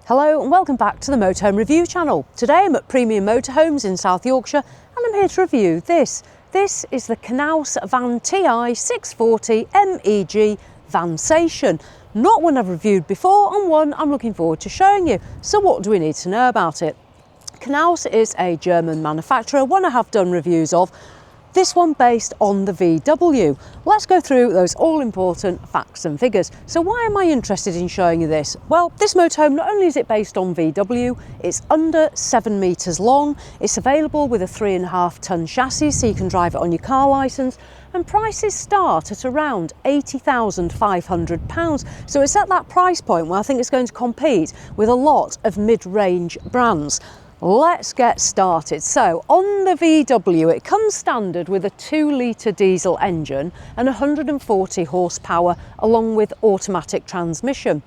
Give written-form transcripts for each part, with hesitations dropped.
Hello and welcome back to the Motorhome review channel. Today I'm at Premium Motorhomes in South Yorkshire and I'm here to review this. This is the Knaus Van TI 640 MEG Vansation. Not one I've reviewed before and one I'm looking forward to showing you. So what do we need to know about it? Knaus is a German manufacturer, one I have done reviews of. This one based on the VW. Let's go through those all-important facts and figures. So why am I interested in showing you this? Well, this motorhome, not only is it based on VW, it's under 7 metres long, it's available with a 3.5 tonne chassis, so you can drive it on your car licence, and prices start at around £80,500. So it's at that price point where I think it's going to compete with a lot of mid-range brands. Let's get started. So on the VW, it comes standard with a 2 litre diesel engine and 140 horsepower along with automatic transmission.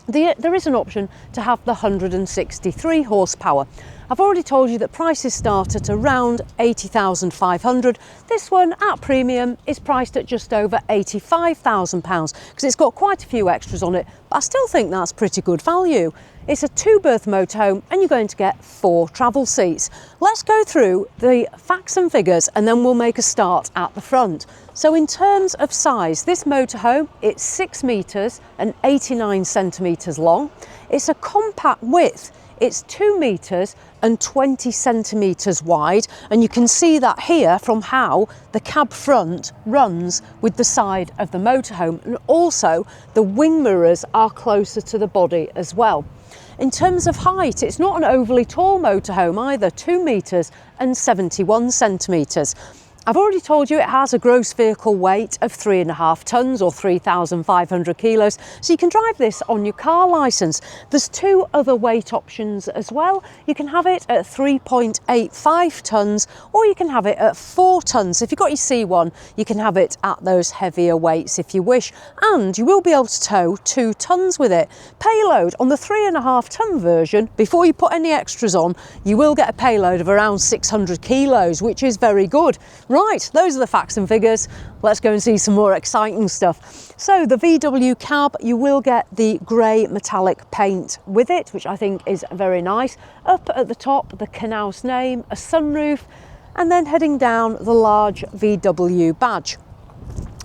There is an option to have the 163 horsepower. I've already told you that prices start at around £80,500. This one at premium is priced at just over £85,000 because it's got quite a few extras on it, but I still think that's pretty good value. It's a 2-berth motorhome and you're going to get 4 travel seats. Let's go through the facts and figures and then we'll make a start at the front. So in terms of size, this motorhome, it's 6 metres and 89 centimetres long. It's a compact width. It's 2 metres and 20 centimetres wide, and you can see that here from how the cab front runs with the side of the motorhome, and also the wing mirrors are closer to the body as well. In terms of height, it's not an overly tall motorhome either, 2 metres and 71 centimetres. I've already told you it has a gross vehicle weight of 3.5 tonnes or 3,500 kilos, so you can drive this on your car licence. There's 2 other weight options as well. You can have it at 3.85 tonnes or you can have it at 4 tonnes. If you've got your C1, you can have it at those heavier weights if you wish, and you will be able to tow 2 tonnes with it. Payload on the 3.5 tonne version, before you put any extras on, you will get a payload of around 600 kilos, which is very good. Right, those are the facts and figures. Let's go and see some more exciting stuff. So the VW cab, you will get the grey metallic paint with it, which I think is very nice. Up at the top, the Knaus name, a sunroof, and then heading down the large VW badge.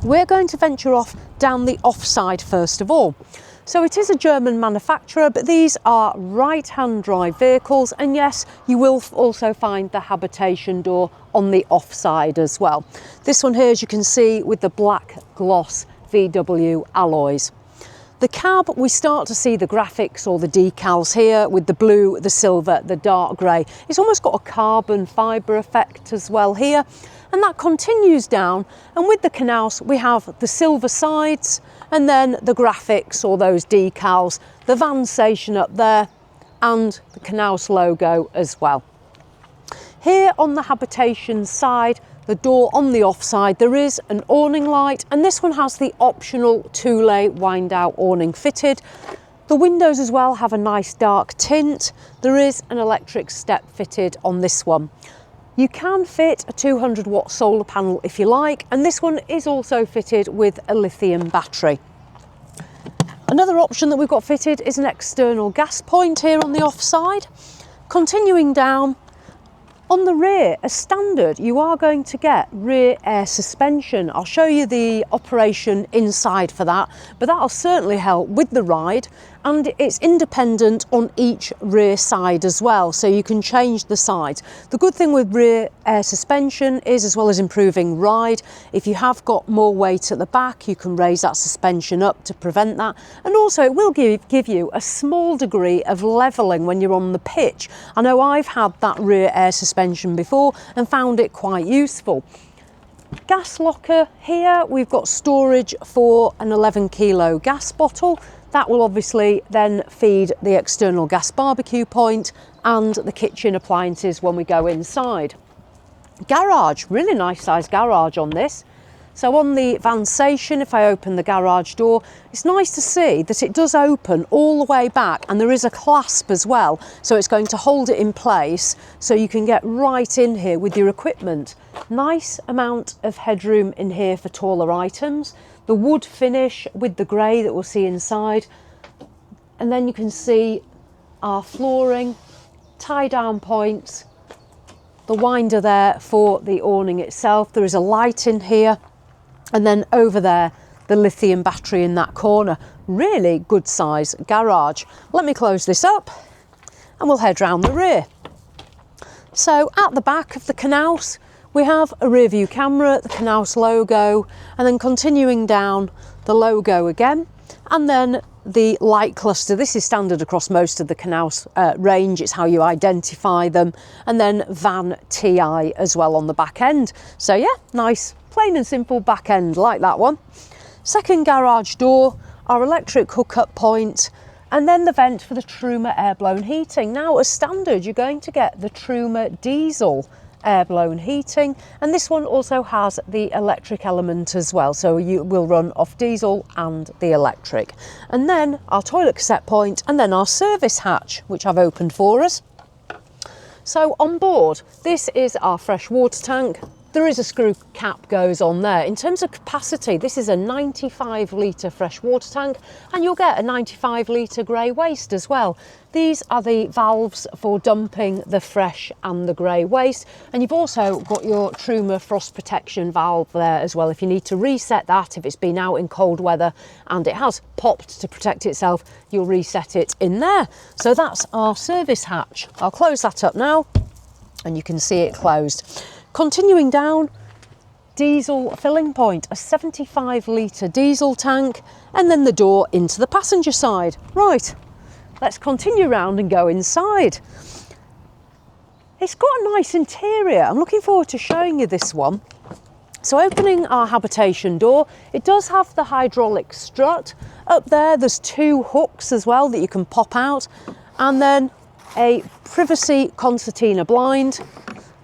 We're going to venture off down the offside first of all. So it is a German manufacturer, but these are right-hand drive vehicles, and yes, you will also find the habitation door on the offside as well. This one here, as you can see, with the black gloss VW alloys. The cab, we start to see the graphics or the decals here with the blue, the silver, the dark grey. It's almost got a carbon fibre effect as well here. And that continues down, and with the Knaus we have the silver sides and then the graphics or those decals, the Vansation up there and the Knaus logo as well. Here on the habitation side, the door on the offside, there is an awning light, and this one has the optional 2-lay wind out awning fitted. The windows as well have a nice dark tint. There is an electric step fitted on this one. You can fit a 200-watt solar panel if you like, and this one is also fitted with a lithium battery. Another option that we've got fitted is an external gas point here on the offside. Continuing down, on the rear, as standard, you are going to get rear air suspension. I'll show you the operation inside for that, but that'll certainly help with the ride, and it's independent on each rear side as well, so you can change the sides. The good thing with rear air suspension is, as well as improving ride, if you have got more weight at the back, you can raise that suspension up to prevent that, and also it will give you a small degree of levelling when you're on the pitch. I know I've had that rear air suspension before and found it quite useful. Gas locker here, we've got storage for an 11 kilo gas bottle. That will obviously then feed the external gas barbecue point and the kitchen appliances when we go inside. Garage, really nice sized garage on this. So on the Vansation, if I open the garage door, it's nice to see that it does open all the way back, and there is a clasp as well, so it's going to hold it in place so you can get right in here with your equipment. Nice amount of headroom in here for taller items. The wood finish with the grey that we'll see inside, and then you can see our flooring, tie down points, the winder there for the awning itself. There is a light in here, and then over there, the lithium battery in that corner. Really good size garage. Let me close this up and we'll head round the rear. So at the back of the Knaus, we have a rear view camera, the Knaus logo, and then continuing down, the logo again, and then the light cluster. This is standard across most of the Knaus range. It's how you identify them. And then Van TI as well on the back end. So yeah, nice, plain and simple back end, like that one. Second garage door, our electric hookup point, and then the vent for the Truma air-blown heating. Now, as standard, you're going to get the Truma diesel air-blown heating, and this one also has the electric element as well, so you will run off diesel and the electric. And then our toilet cassette point, and then our service hatch, which I've opened for us. So on board, this is our fresh water tank. There is a screw cap goes on there. In terms of capacity, this is a 95 litre fresh water tank, and you'll get a 95 litre grey waste as well. These are the valves for dumping the fresh and the grey waste, and you've also got your Truma frost protection valve there as well. If you need to reset that, if it's been out in cold weather and it has popped to protect itself, you'll reset it in there. So that's our service hatch. I'll close that up now and you can see it closed. Continuing down, diesel filling point, a 75 litre diesel tank, and then the door into the passenger side. Right, let's continue round and go inside. It's got a nice interior. I'm looking forward to showing you this one. So opening our habitation door, it does have the hydraulic strut. Up there, there's two hooks as well that you can pop out, and then a privacy concertina blind.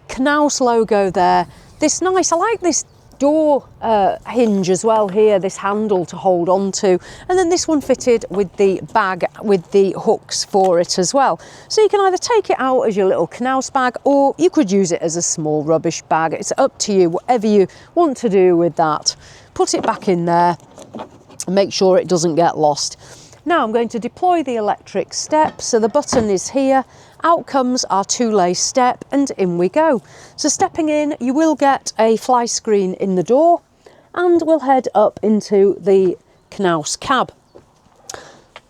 Knaus logo there. This nice, I like this door hinge as well here, this handle to hold on to, and then this one fitted with the bag with the hooks for it as well. So you can either take it out as your little Knaus bag, or you could use it as a small rubbish bag. It's up to you, whatever you want to do with that. Put it back in there and make sure it doesn't get lost. Now I'm going to deploy the electric step. So the button is here. Out comes our two-lay step, and in we go. So stepping in, you will get a fly screen in the door, and we'll head up into the Knaus cab.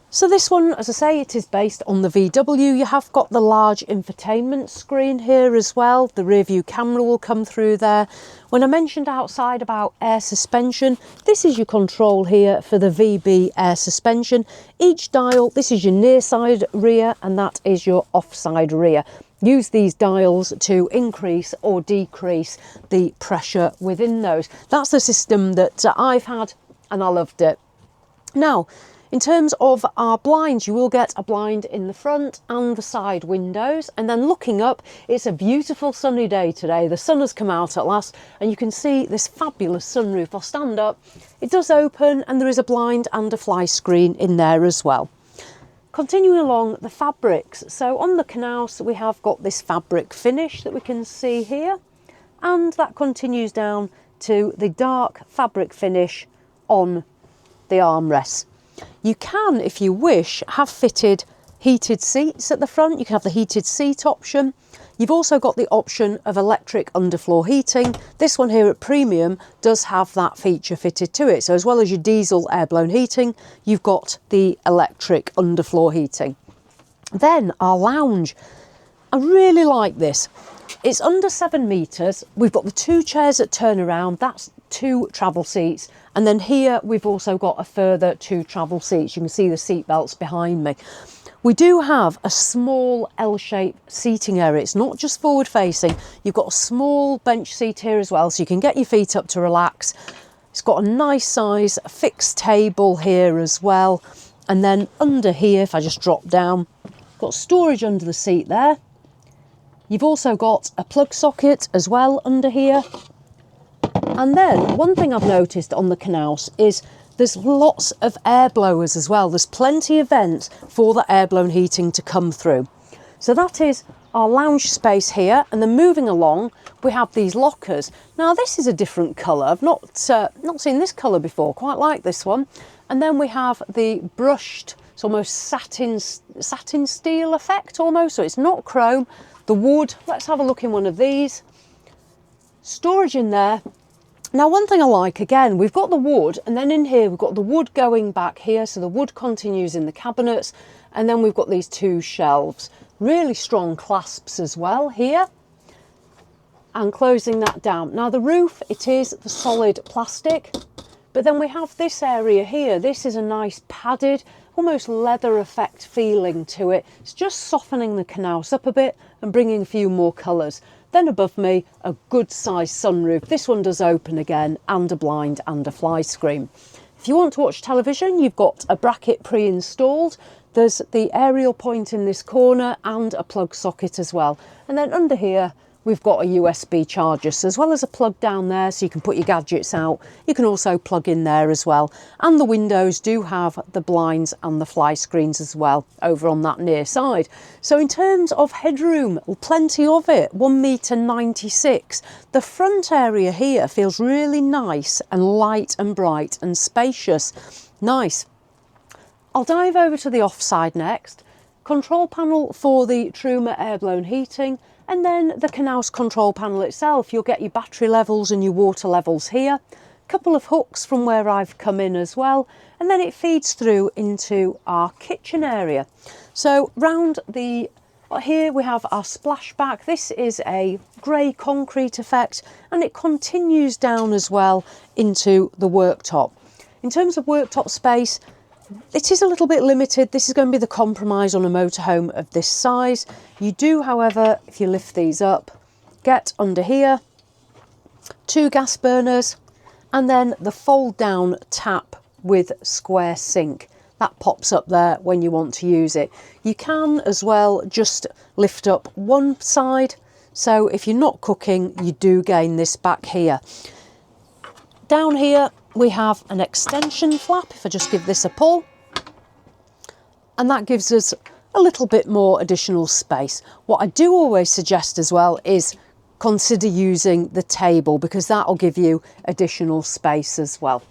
So this one, as I say, it is based on the VW. You have got the large infotainment screen here as well. The rear view camera will come through there. When I mentioned outside about air suspension, this is your control here for the VB air suspension. Each dial, this is your near side rear, and that is your offside rear. Use these dials to increase or decrease the pressure within those. That's the system that I've had, and I loved it. Now, in terms of our blinds, you will get a blind in the front and the side windows. And then looking up, it's a beautiful sunny day today. The sun has come out at last, and you can see this fabulous sunroof. I'll stand up. It does open, and there is a blind and a fly screen in there as well. Continuing along, the fabrics. So on the Knaus, we have got this fabric finish that we can see here, and that continues down to the dark fabric finish on the armrests. You can, if you wish, have fitted heated seats at the front. You can have the heated seat option. You've also got the option of electric underfloor heating. This one here at Premium does have that feature fitted to it. So as well as your diesel air-blown heating, you've got the electric underfloor heating. Then our lounge. I really like this. It's under 7 metres. We've got the two chairs that turn around. That's 2 travel seats. And then here we've also got a further 2 travel seats. You can see the seat belts behind me. We do have a small L-shaped seating area. It's not just forward facing. You've got a small bench seat here as well, so you can get your feet up to relax. It's got a nice size fixed table here as well. And then under here, if I just drop down, got storage under the seat there. You've also got a plug socket as well under here. And then one thing I've noticed on the Knaus is there's lots of air blowers as well. There's plenty of vents for the air-blown heating to come through. So that is our lounge space here. And then moving along, we have these lockers. Now this is a different colour. I've not seen this colour before. Quite like this one. And then we have the brushed It's almost satin steel effect almost, so it's not chrome. The wood, let's have a look in one of these. Storage in there. Now, one thing I like, again, we've got the wood, and then in here we've got the wood going back here, so the wood continues in the cabinets, and then we've got these two shelves. Really strong clasps as well here. And closing that down. Now, the roof, it is the solid plastic, but then we have this area here. This is a nice padded, almost leather effect feeling to it. It's just softening the Knaus up a bit and bringing a few more colours. Then above me, a good sized sunroof. This one does open again, and a blind and a fly screen. If you want to watch television, you've got a bracket pre-installed. There's the aerial point in this corner and a plug socket as well. And then under here, we've got a USB charger, so as well as a plug down there so you can put your gadgets out, you can also plug in there as well. And the windows do have the blinds and the fly screens as well over on that near side. So in terms of headroom, plenty of it, 1.96 m. The front area here feels really nice and light and bright and spacious. Nice. I'll dive over to the offside next. Control panel for the Truma air-blown heating. And then the Knaus control panel itself, you'll get your battery levels and your water levels here. A couple of hooks from where I've come in as well. And then it feeds through into our kitchen area. So round the, here we have our splashback. This is a grey concrete effect, and it continues down as well into the worktop. In terms of worktop space, it is a little bit limited. This is going to be the compromise on a motorhome of this size. You do, however, if you lift these up, get under here, 2 gas burners, and then the fold down tap with square sink. That pops up there when you want to use it. You can as well just lift up one side. So if you're not cooking, you do gain this back here. Down here, we have an extension flap, if I just give this a pull, and that gives us a little bit more additional space. What I do always suggest as well is consider using the table, because that will give you additional space as well.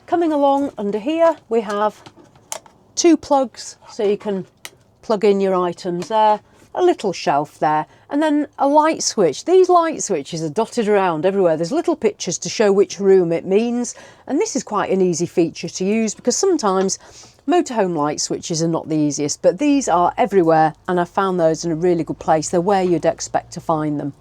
Coming along under here, we have 2 plugs, so you can plug in your items there, a little shelf there, and then a light switch. These light switches are dotted around everywhere. There's little pictures to show which room it means, and this is quite an easy feature to use, because sometimes motorhome light switches are not the easiest, but these are everywhere, and I found those in a really good place. They're where you'd expect to find them.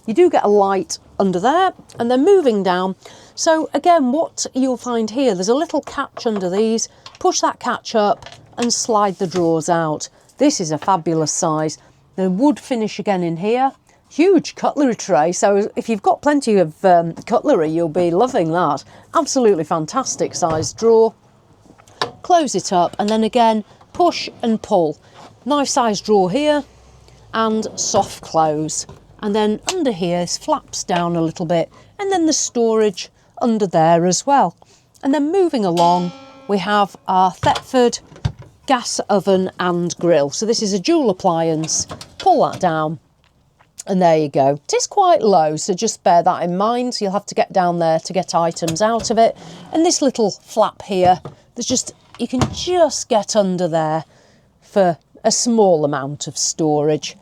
You do get a light under there, and then moving down. So again, what you'll find here, there's a little catch under these. Push that catch up and slide the drawers out. This is a fabulous size. The wood finish again in here. Huge cutlery tray, so if you've got plenty of cutlery, you'll be loving that. Absolutely fantastic size drawer. Close it up, and then again, push and pull. Nice size drawer here, and soft close. And then under here, this flaps down a little bit, and then the storage under there as well. And then moving along, we have our Thetford gas oven and grill. So this is a dual appliance. Pull that down, and there you go. It is quite low, so just bear that in mind. So you'll have to get down there to get items out of it. And this little flap here, there's just, you can just get under there for a small amount of storage.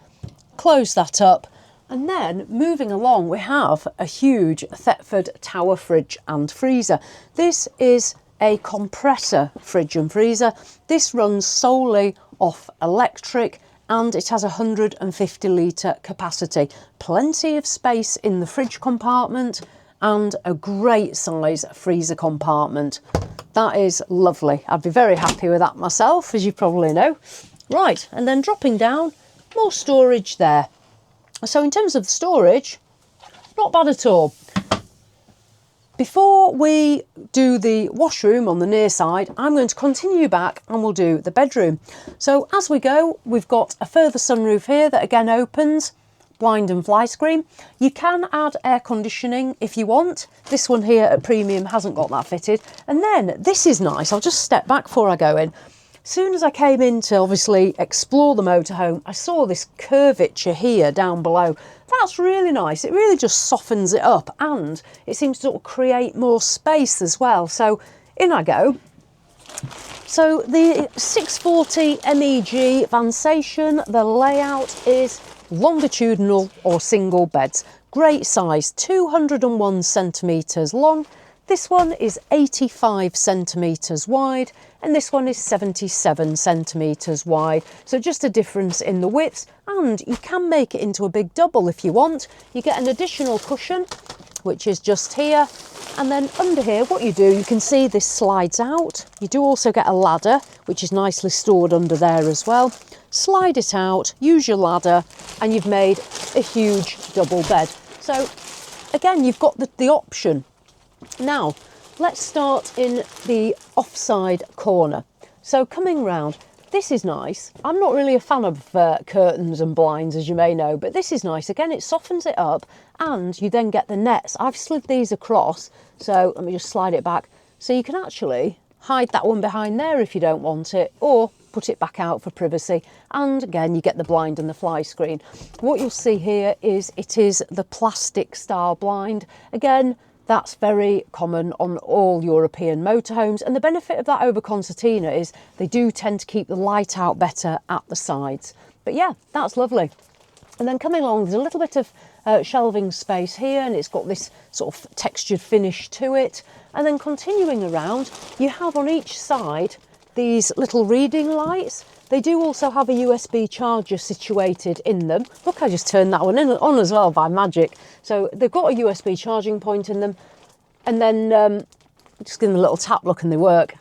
Close that up, and then moving along, we have a huge Thetford tower fridge and freezer. This is a compressor fridge and freezer. This runs solely off electric, and it has 150 litre capacity. Plenty of space in the fridge compartment and a great size freezer compartment. That is lovely. I'd be very happy with that myself, as you probably know. Right, and then dropping down, more storage there. So in terms of storage, not bad at all. Before we do the washroom on the near side, I'm going to continue back and we'll do the bedroom. So as we go, we've got a further sunroof here that again opens, blind and fly screen. You can add air conditioning if you want. This one here at Premium hasn't got that fitted. And then this is nice. I'll just step back before I go in. As soon as I came in to obviously explore the motorhome, I saw this curvature here down below. That's really nice. It really just softens it up, and it seems to sort of create more space as well. So in I go. So the 640 MEG Vansation, the layout is longitudinal or single beds. Great size, 201 centimetres long. This one is 85 centimetres wide, and this one is 77 centimetres wide. So just a difference in the widths, and you can make it into a big double if you want. You get an additional cushion, which is just here. And then under here, what you do, you can see this slides out. You do also get a ladder, which is nicely stored under there as well. Slide it out, use your ladder, and you've made a huge double bed. So again, you've got the option. Now, let's start in the offside corner. So coming round, this is nice. I'm not really a fan of curtains and blinds, as you may know, but this is nice. Again, it softens it up, and you then get the nets. I've slid these across, so let me just slide it back. So you can actually hide that one behind there if you don't want it, or put it back out for privacy. And again, you get the blind and the fly screen. What you'll see here is it is the plastic style blind. Again, that's very common on all European motorhomes, and the benefit of that over concertina is they do tend to keep the light out better at the sides. But yeah, that's lovely. And then coming along, there's a little bit of shelving space here, and it's got this sort of textured finish to it. And then continuing around, you have on each side these little reading lights. They do also have a USB charger situated in them. Look, I just turned that one on as well by magic. So they've got a USB charging point in them. And then just give them a little tap, look, and they work.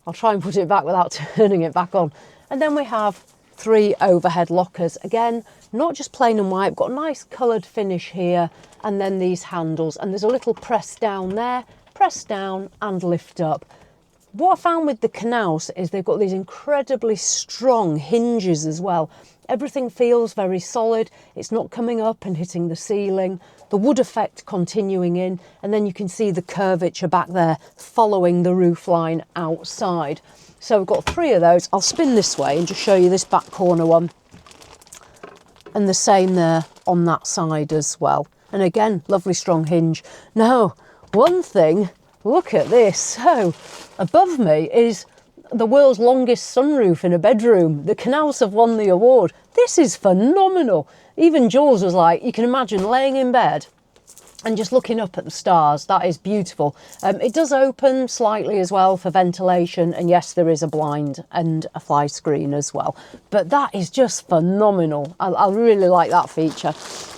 I'll try and put it back without turning it back on. And then we have 3 overhead lockers. Again, not just plain and white, got a nice coloured finish here. And then these handles. And there's a little press down there, press down and lift up. What I found with the Knaus is they've got these incredibly strong hinges as well. Everything feels very solid. It's not coming up and hitting the ceiling. The wood effect continuing in, and then you can see the curvature back there following the roof line outside. So we've got 3 of those. I'll spin this way and just show you this back corner one. And the same there on that side as well. And again, lovely strong hinge. Now, one thing, look at this. So above me is the world's longest sunroof in a bedroom. The Knaus have won the award. This is phenomenal. Even Jules was like, you can imagine laying in bed and just looking up at the stars. That is beautiful. It does open slightly as well for ventilation. And yes, there is a blind and a fly screen as well. But that is just phenomenal. I really like that feature.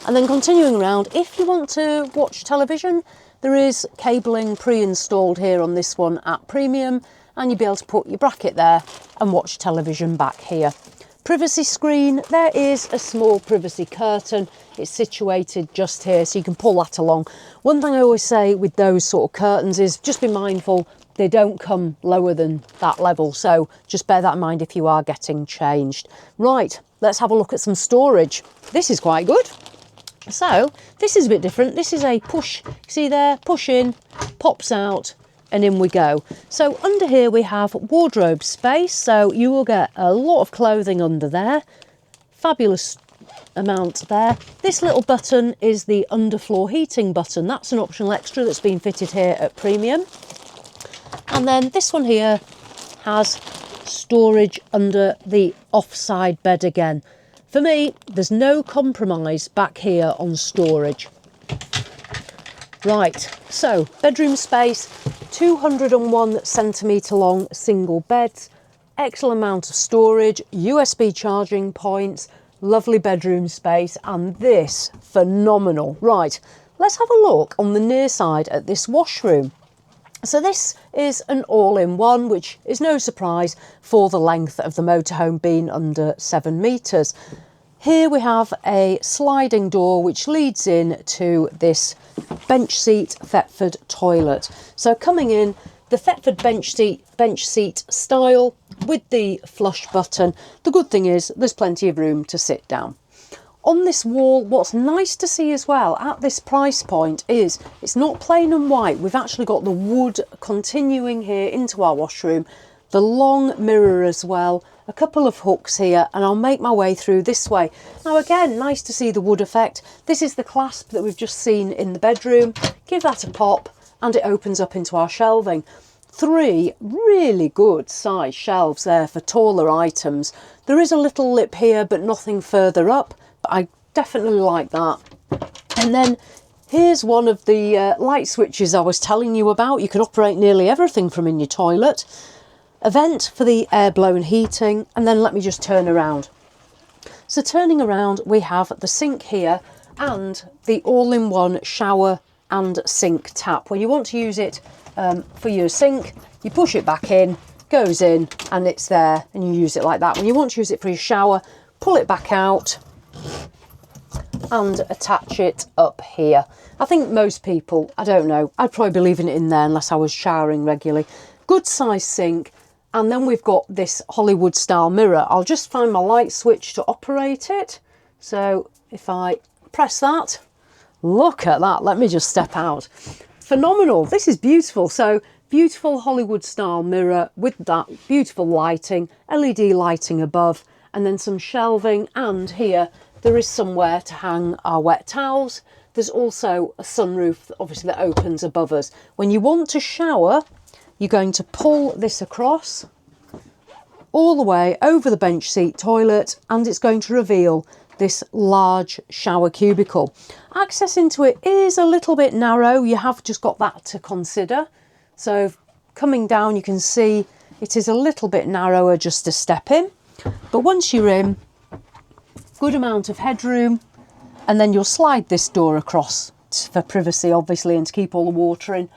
And then continuing around, if you want to watch television, there is cabling pre-installed here on this one at premium, and you'll be able to put your bracket there and watch television back here. Privacy screen, there is a small privacy curtain. It's situated just here, so you can pull that along. One thing I always say with those sort of curtains is just be mindful they don't come lower than that level, so just bear that in mind if you are getting changed. Right, let's have a look at some storage. This is quite good. So this is a bit different. This is a push, see there, push in, pops out, and in we go. So under here we have wardrobe space, so you will get a lot of clothing under there. Fabulous amount there. This little button is the underfloor heating button. That's an optional extra that's been fitted here at premium. And then this one here has storage under the offside bed again. For me, there's no compromise back here on storage. Right, so bedroom space, 201 centimetre long single beds, excellent amount of storage, USB charging points, lovely bedroom space, and this phenomenal. Right, let's have a look on the near side at this washroom. So this is an all-in-one, which is no surprise for the length of the motorhome being under 7 metres. Here we have a sliding door which leads in to this bench seat Thetford toilet. So coming in, the Thetford bench seat style with the flush button. The good thing is there's plenty of room to sit down. On this wall, what's nice to see as well at this price point is it's not plain and white. We've actually got the wood continuing here into our washroom, the long mirror as well, a couple of hooks here, and I'll make my way through this way. Now again, nice to see the wood effect. This is the clasp that we've just seen in the bedroom. Give that a pop and it opens up into our shelving. 3 really good size shelves there for taller items. There is a little lip here, but nothing further up, but I definitely like that. And then here's one of the light switches I was telling you about. You can operate nearly everything from in your toilet. A vent for the air-blown heating, and then let me just turn around. So turning around, we have the sink here and the all-in-one shower and sink tap. When you want to use it for your sink, you push it back in, goes in, and it's there, and you use it like that. When you want to use it for your shower, pull it back out and attach it up here. I think most people, I don't know, I'd probably be leaving it in there unless I was showering regularly. Good size sink. And then we've got this Hollywood style mirror. I'll just find my light switch to operate it. So if I press that, look at that. Let me just step out. Phenomenal. This is beautiful. So beautiful Hollywood style mirror with that beautiful lighting, LED lighting above, and then some shelving. And here there is somewhere to hang our wet towels. There's also a sunroof, obviously, that opens above us. When you want to shower, you're going to pull this across all the way over the bench seat toilet, and it's going to reveal this large shower cubicle. Access into it is a little bit narrow. You have just got that to consider. So coming down, you can see it is a little bit narrower just to step in. But once you're in, good amount of headroom, and then you'll slide this door across for privacy, obviously, and to keep all the water in.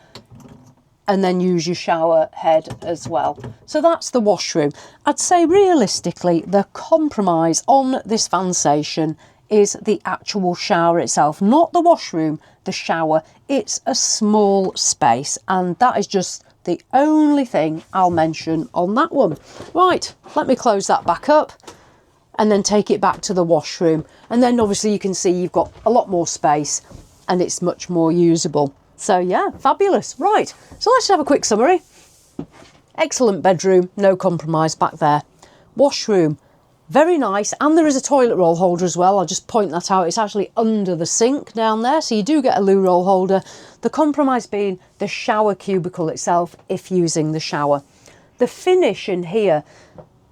And then use your shower head as well. So that's the washroom. I'd say realistically, the compromise on this Vansation is the actual shower itself, not the washroom, the shower. It's a small space, and that is just the only thing I'll mention on that one. Right, let me close that back up and then take it back to the washroom. And then obviously you can see you've got a lot more space and it's much more usable. So yeah, fabulous. Right, so let's have a quick summary. Excellent bedroom, no compromise back there. Washroom, very nice, and there is a toilet roll holder as well. I'll just point that out. It's actually under the sink down there, so you do get a loo roll holder. The compromise being the shower cubicle itself if using the shower. The finish in here,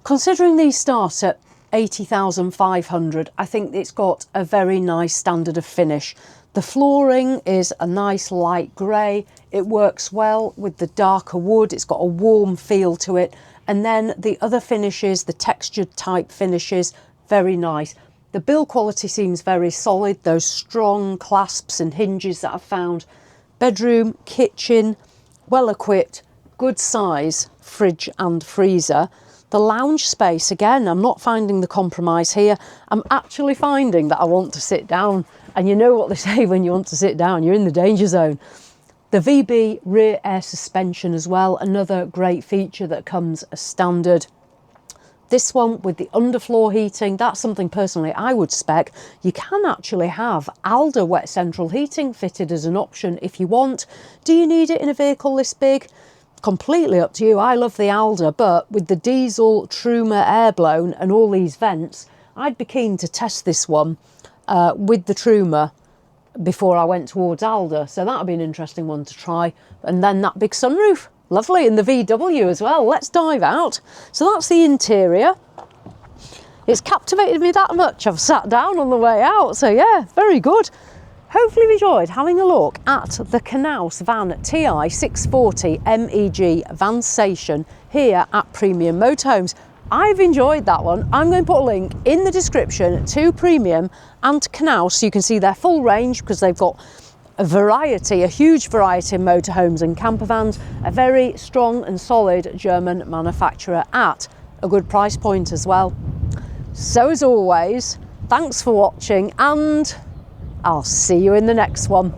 considering these start at 80,500, I think it's got a very nice standard of finish. The flooring is a nice light grey. It works well with the darker wood. It's got a warm feel to it. And then the other finishes, the textured type finishes, very nice. The build quality seems very solid. Those strong clasps and hinges that I've found. Bedroom, kitchen, well equipped, good size fridge and freezer. The lounge space, again, I'm not finding the compromise here. I'm actually finding that I want to sit down. And you know what they say when you want to sit down, you're in the danger zone. The VB rear air suspension as well, another great feature that comes as standard. This one with the underfloor heating, that's something personally I would spec. You can actually have Alder wet central heating fitted as an option if you want. Do you need it in a vehicle this big? Completely up to you. I love the Alder, but with the diesel Truma air blown and all these vents, I'd be keen to test this one with the Truma before I went towards Alder. So that would be an interesting one to try. And then that big sunroof, lovely, and the VW as well. Let's dive out. So that's the interior. It's captivated me that much. I've sat down on the way out. So yeah, very good. Hopefully you've enjoyed having a look at the Knaus Van TI 640 MEG Vansation here at Premium Motorhomes. I've enjoyed that one. I'm going to put a link in the description to Premium and to Knaus so you can see their full range, because they've got a variety, a huge variety of motorhomes and camper vans, a very strong and solid German manufacturer at a good price point as well. So as always, thanks for watching, and I'll see you in the next one.